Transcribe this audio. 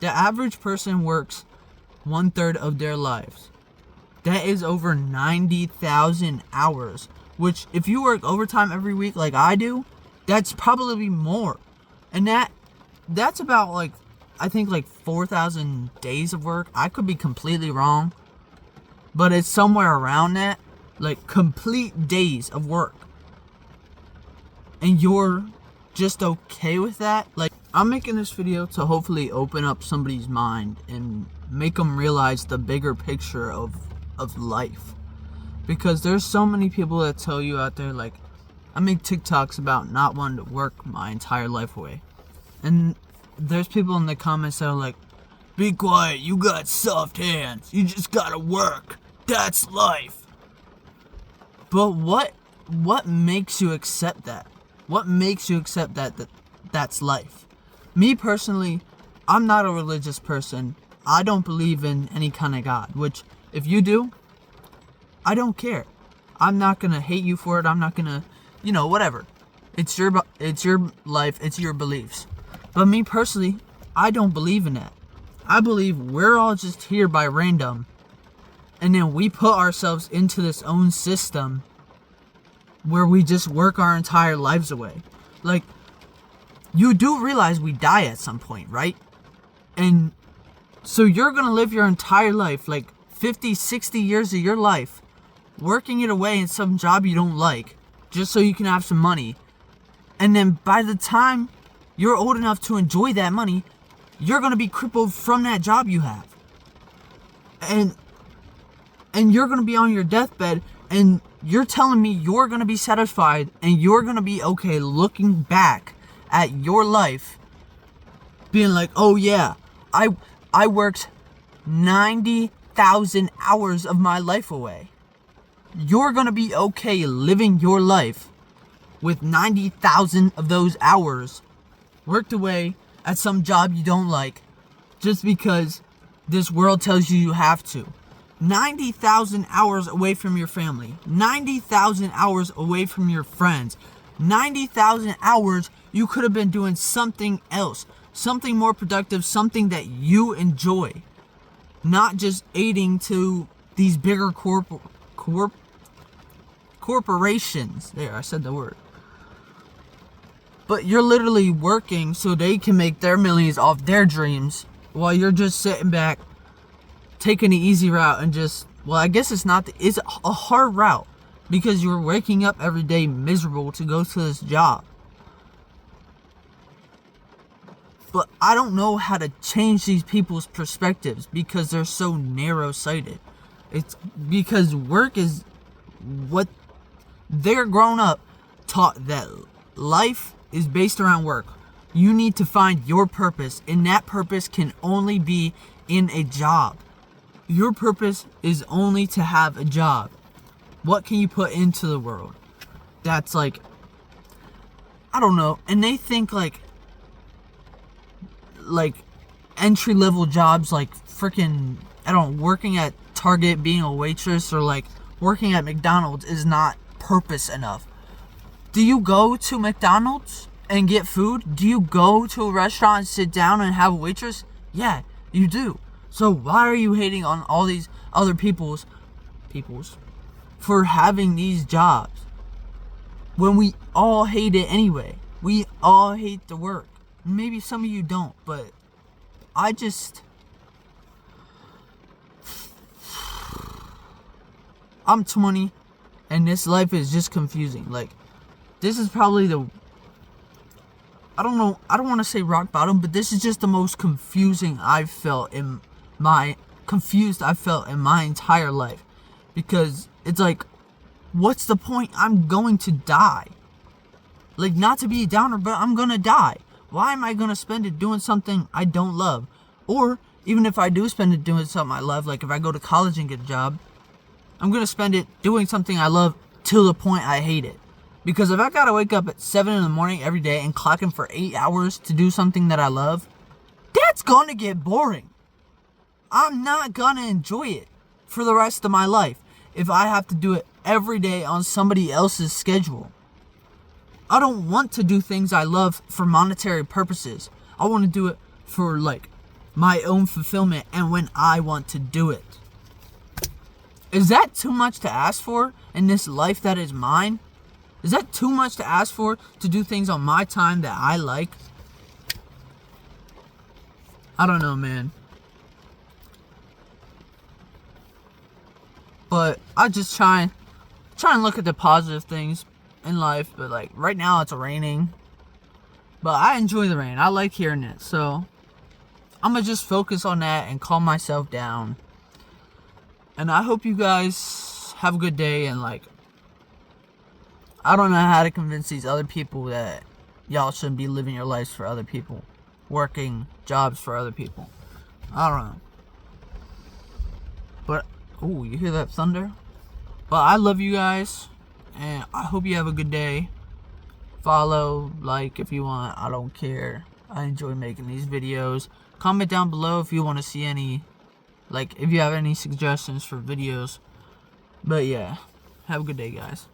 The average person works 1/3 of their lives. That is over 90,000 hours, which if you work overtime every week like I do, that's probably more. And that's about like, I think like 4,000 days of work. I could be completely wrong, but it's somewhere around that, like complete days of work. And you're just okay with that? Like, I'm making this video to hopefully open up somebody's mind and make them realize the bigger picture of life. Because there's so many people that tell you out there, like, I make TikToks about not wanting to work my entire life away. And there's people in the comments that are like, be quiet, you got soft hands, you just gotta work, that's life. But what makes you accept that? What makes you accept that's life? Me personally, I'm not a religious person. I don't believe in any kind of God, which if you do, I don't care. I'm not gonna hate you for it. I'm not gonna, whatever. It's your life, it's your beliefs. But me personally, I don't believe in that. I believe we're all just here by random, and then we put ourselves into this own system where we just work our entire lives away. Like, you do realize we die at some point, right? And so you're gonna live your entire life, like 50, 60 years of your life, working it away in some job you don't like, just so you can have some money. And then by the time you're old enough to enjoy that money, you're gonna be crippled from that job you have. And you're gonna be on your deathbed, and you're telling me you're gonna be satisfied and you're gonna be okay looking back at your life, being like, oh yeah, I worked 90,000 hours of my life away. You're gonna be okay living your life with 90,000 of those hours worked away at some job you don't like, just because this world tells you you have to. 90,000 hours away from your family, 90,000 hours away from your friends, 90,000 hours you could have been doing something else, something more productive, something that you enjoy, not just aiding to these bigger corporations. There, I said the word. But you're literally working so they can make their millions off their dreams, while you're just sitting back, taking the easy route and just, well, I guess it's a hard route, because you're waking up every day miserable to go to this job. But I don't know how to change these people's perspectives, because they're so narrow-sighted. It's because work is what they're grown up taught, that life is based around work. You need to find your purpose, and that purpose can only be in a job. Your purpose is only to have a job. What can you put into the world? That's like, I don't know. And they think like entry-level jobs, like freaking, I don't know, working at Target, being a waitress, or like working at McDonald's is not purpose enough. Do you go to McDonald's and get food? Do you go to a restaurant and sit down and have a waitress? Yeah, you do. So why are you hating on all these other people's for having these jobs, when we all hate it anyway? We all hate the work. Maybe some of you don't, but I'm 20, and this life is just confusing. Like, this is probably I don't want to say rock bottom, but this is just the most confusing I've felt in my entire life. Because it's like, what's the point? I'm going to die. Like, not to be a downer, but I'm gonna die. Why am I gonna spend it doing something I don't love? Or even if I do spend it doing something I love, like if I go to college and get a job, I'm gonna spend it doing something I love till the point I hate it. Because if I gotta wake up at 7 in the morning every day and clock in for 8 hours to do something that I love, that's gonna get boring. I'm not gonna enjoy it for the rest of my life if I have to do it every day on somebody else's schedule. I don't want to do things I love for monetary purposes. I want to do it for, like, my own fulfillment and when I want to do it. Is that too much to ask for in this life that is mine? Is that too much to ask for to do things on my time that I like? I don't know, man. But I just try and look at the positive things in life. But like right now it's raining. But I enjoy the rain. I like hearing it. So I'm going to just focus on that and calm myself down. And I hope you guys have a good day. And like, I don't know how to convince these other people that y'all shouldn't be living your lives for other people. Working jobs for other people. I don't know. But, ooh, you hear that thunder? But I love you guys. And I hope you have a good day. Follow, like if you want. I don't care. I enjoy making these videos. Comment down below if you want to see any, like if you have any suggestions for videos. But yeah, have a good day, guys.